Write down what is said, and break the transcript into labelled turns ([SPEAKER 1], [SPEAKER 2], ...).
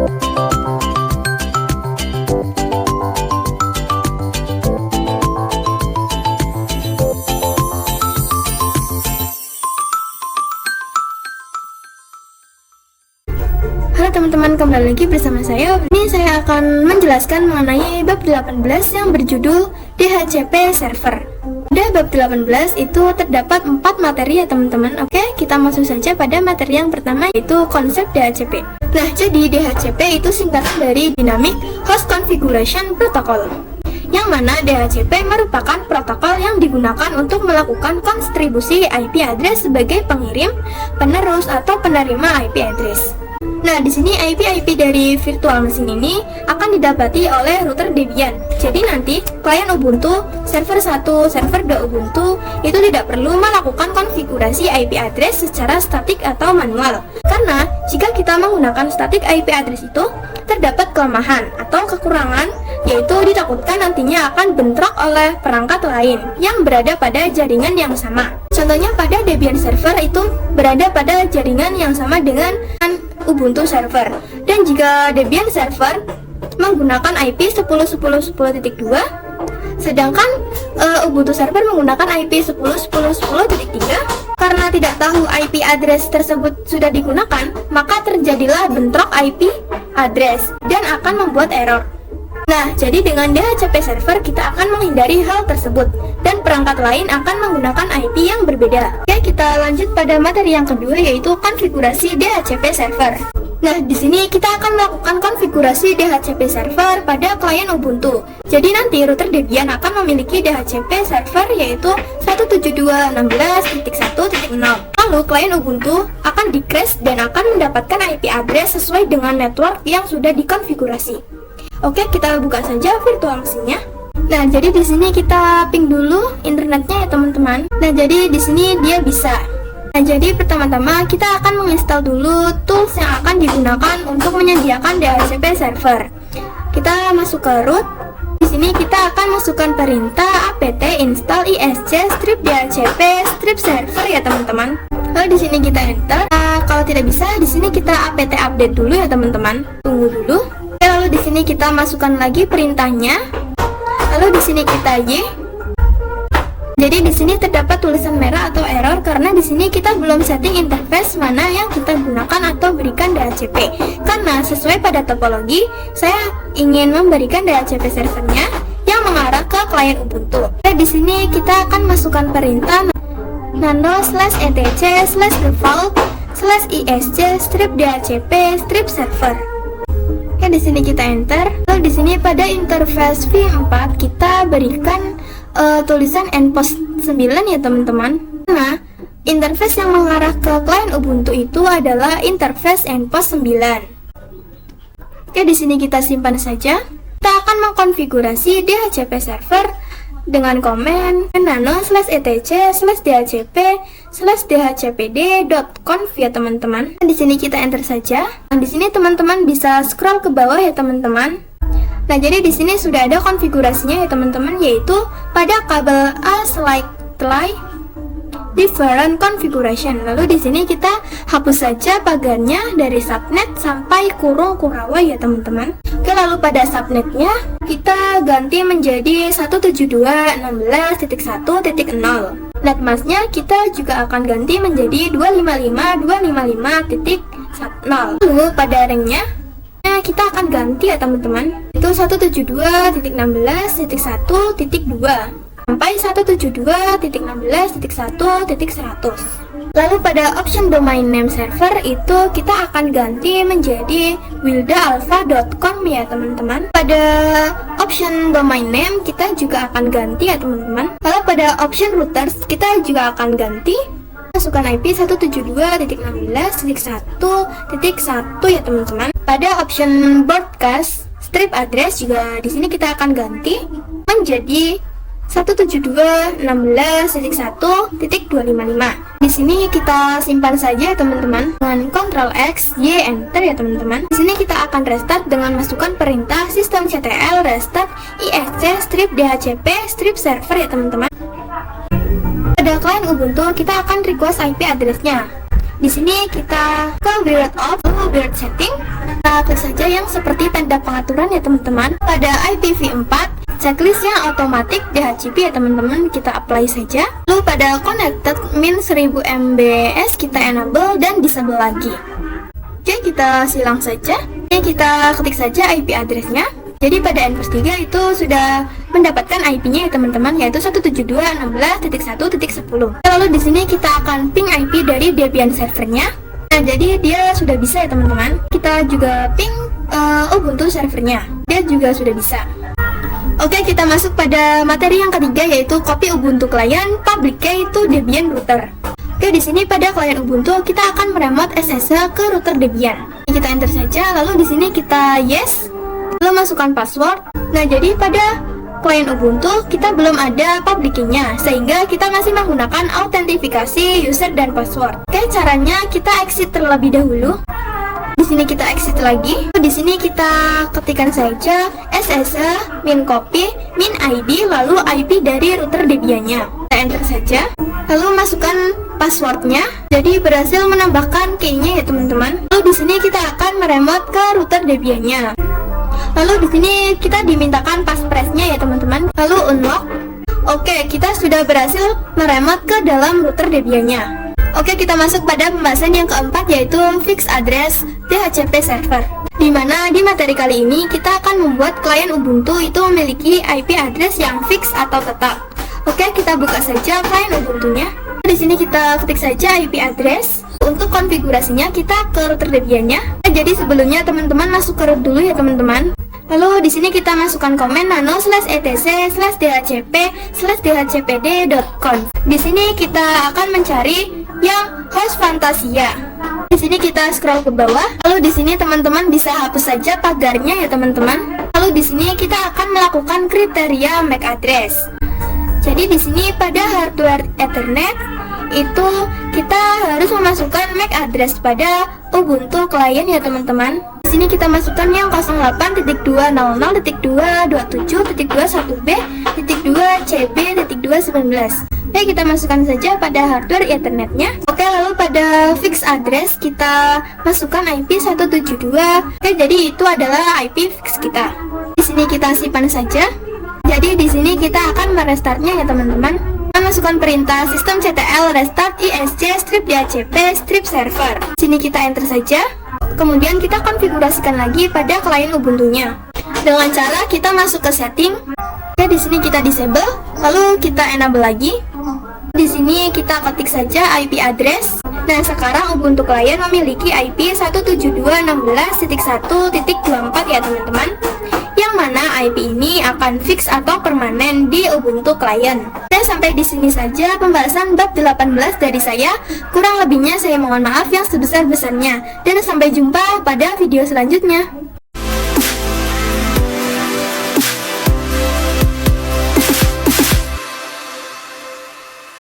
[SPEAKER 1] Halo teman-teman, kembali lagi bersama saya. Ini saya akan menjelaskan mengenai bab 18 yang berjudul DHCP Server. Pada bab 18 itu terdapat 4 materi ya teman-teman. Oke, kita masuk saja pada materi yang pertama, yaitu konsep DHCP. Nah, jadi DHCP itu singkatan dari Dynamic Host Configuration Protocol, yang mana DHCP merupakan protokol yang digunakan untuk melakukan konstribusi IP address sebagai pengirim, penerus, atau penerima IP address. Nah, di sini IP dari virtual machine ini akan didapati oleh router Debian. Jadi nanti klien Ubuntu, server 1, server 2 Ubuntu itu tidak perlu melakukan konfigurasi IP address secara statik atau manual. Karena jika kita menggunakan static IP address itu terdapat kelemahan atau kekurangan, yaitu ditakutkan nantinya akan bentrok oleh perangkat lain yang berada pada jaringan yang sama. Contohnya pada Debian server itu berada pada jaringan yang sama dengan Ubuntu server, dan jika Debian server menggunakan IP 10.10.10.2 sedangkan Ubuntu server menggunakan IP 10.10.10.3, karena tidak tahu IP address tersebut sudah digunakan, maka terjadilah bentrok IP address dan akan membuat error. Nah, jadi dengan DHCP server kita akan menghindari hal tersebut dan perangkat lain akan menggunakan IP yang berbeda. Oke, kita lanjut pada materi yang kedua, yaitu konfigurasi DHCP server. Nah, di sini kita akan melakukan konfigurasi DHCP server pada klien Ubuntu. Jadi nanti router Debian akan memiliki DHCP server yaitu 172.16.1.0. Lalu klien Ubuntu akan di-crash dan akan mendapatkan IP address sesuai dengan network yang sudah dikonfigurasi. Oke, kita buka saja virtual mesinnya. Nah, jadi di sini kita ping dulu internetnya ya teman-teman. Nah, jadi di sini dia bisa. Nah, jadi pertama-tama kita akan menginstal dulu tools yang akan digunakan untuk menyediakan DHCP server. Kita masuk ke root. Di sini kita akan masukkan perintah apt install isc strip dhcp strip server ya teman-teman. Lalu di sini kita enter. Nah, kalau tidak bisa, di sini kita apt update dulu ya teman-teman. Tunggu dulu. Lalu di sini kita masukkan lagi perintahnya. Lalu di sini kita Y. Jadi di sini terdapat tulisan merah atau error karena di sini kita belum setting interface mana yang kita gunakan atau berikan DHCP. Karena sesuai pada topologi, saya ingin memberikan DHCP servernya yang mengarah ke klien Ubuntu. Di sini kita akan masukkan perintah nano/etc/default/isc strip dhcp strip server. Oke, di sini kita enter. Lalu di sini pada interface v4 kita berikan tulisan npost 9 ya teman-teman. Nah, interface yang mengarah ke klien Ubuntu itu adalah interface npost 9. Oke, di sini kita simpan saja. Kita akan mengkonfigurasi DHCP server dengan komen nano/etc/dhcp/dhcpd.conf ya teman-teman. Di sini kita enter saja. Nah, di sini teman-teman bisa scroll ke bawah ya teman-teman. Nah, jadi di sini sudah ada konfigurasinya ya teman-teman, yaitu pada kabel A slightly different configuration. Lalu di sini kita hapus saja pagarnya dari subnet sampai kurung Kurawa ya teman-teman. Oke, lalu pada subnetnya kita ganti menjadi 172.16.1.0. Netmasknya kita juga akan ganti menjadi 255.255.0. Lalu pada ringnya kita akan ganti ya teman-teman, itu 172.16.1.2 sampai 172.16.1.100. Lalu pada option domain name server itu kita akan ganti menjadi wilda-alpha.com ya teman-teman. Pada option domain name kita juga akan ganti ya teman-teman. Lalu pada option routers kita juga akan ganti, masukkan IP 172.16.1.1 ya teman-teman. Pada option broadcast strip address juga di sini kita akan ganti menjadi 172.16.1.255. Di sini kita simpan saja teman-teman dengan Ctrl X, Y, Enter ya teman-teman. Di sini kita akan restart dengan masukkan perintah systemctl restart isc strip dhcp strip server ya teman-teman. Pada klien Ubuntu kita akan request IP addressnya. Di sini kita ke build of build setting. Kita klik saja yang seperti tanda pengaturan ya teman-teman. Pada IPv4, checklist yang otomatis DHCP ya teman-teman, kita apply saja. Lalu pada connected min 1000 MBs kita enable dan disable lagi. Oke, kita silang saja. Ini kita ketik saja IP address-nya. Jadi pada N+3 itu sudah mendapatkan IP-nya ya teman-teman, yaitu 172.16.1.10. Lalu di sini kita akan ping IP dari Debian servernya. Nah, jadi dia sudah bisa ya teman-teman. Kita juga ping Ubuntu servernya. Dia juga sudah bisa. Oke, kita masuk pada materi yang ketiga, yaitu copy Ubuntu client, public key to Debian router. Oke, di sini pada klien Ubuntu kita akan meremote SSH ke router Debian. Kita enter saja, lalu di sini kita yes, lalu masukkan password. Nah, jadi pada klien Ubuntu kita belum ada public key-nya, sehingga kita masih menggunakan autentifikasi user dan password. Oke, caranya kita exit terlebih dahulu. Di sini kita exit lagi. Di sini kita ketikkan saja SSH min copy min ID lalu IP dari router Debian-nya. Kita enter saja. Lalu masukkan passwordnya. Jadi berhasil menambahkan key-nya ya teman-teman. Lalu di sini kita akan meremote ke router Debian-nya. Lalu di sini kita dimintakan passphrase-nya ya teman-teman. Lalu unlock. Oke, kita sudah berhasil meremote ke dalam router Debian-nya. Oke, kita masuk pada pembahasan yang keempat, yaitu fixed address DHCP server. Di mana di materi kali ini kita akan membuat klien Ubuntu itu memiliki IP address yang fix atau tetap. Oke, kita buka saja klien Ubuntunya. Di sini kita ketik saja IP address. Untuk konfigurasinya kita ke router Debian-nya. Jadi sebelumnya teman-teman masuk ke root dulu ya teman-teman. Lalu di sini kita masukkan komen nano/etc/dhcp/dhcpd.conf. Di sini kita akan mencari yang host Fantasia. Di sini kita scroll ke bawah. Lalu di sini teman-teman bisa hapus saja pagarnya ya teman-teman. Lalu di sini kita akan melakukan kriteria MAC address. Jadi di sini pada hardware Ethernet itu kita harus memasukkan MAC address pada Ubuntu client ya teman-teman. Di sini kita masukkan yang 08.200.27.21b.2.cb.219. Oke, kita masukkan saja pada hardware Ethernetnya. Oke, lalu pada fix address kita masukkan IP 172. Oke, jadi itu adalah IP fix kita. Di sini kita simpan saja. Jadi di sini kita akan merestartnya ya teman-teman. Kita masukkan perintah systemctl restart isc strip dhcp strip server. Di sini kita enter saja. Kemudian kita konfigurasikan lagi pada klien Ubuntunya dengan cara kita masuk ke setting. Oke, di sini kita disable, lalu kita enable lagi. Di sini kita ketik saja IP address. Nah, sekarang Ubuntu client memiliki IP 172.16.1.24 ya teman-teman. Yang mana IP ini akan fix atau permanen di Ubuntu client. Dan sampai di sini saja pembahasan bab 18 dari saya. Kurang lebihnya saya mohon maaf yang sebesar-besarnya. Dan sampai jumpa pada video selanjutnya.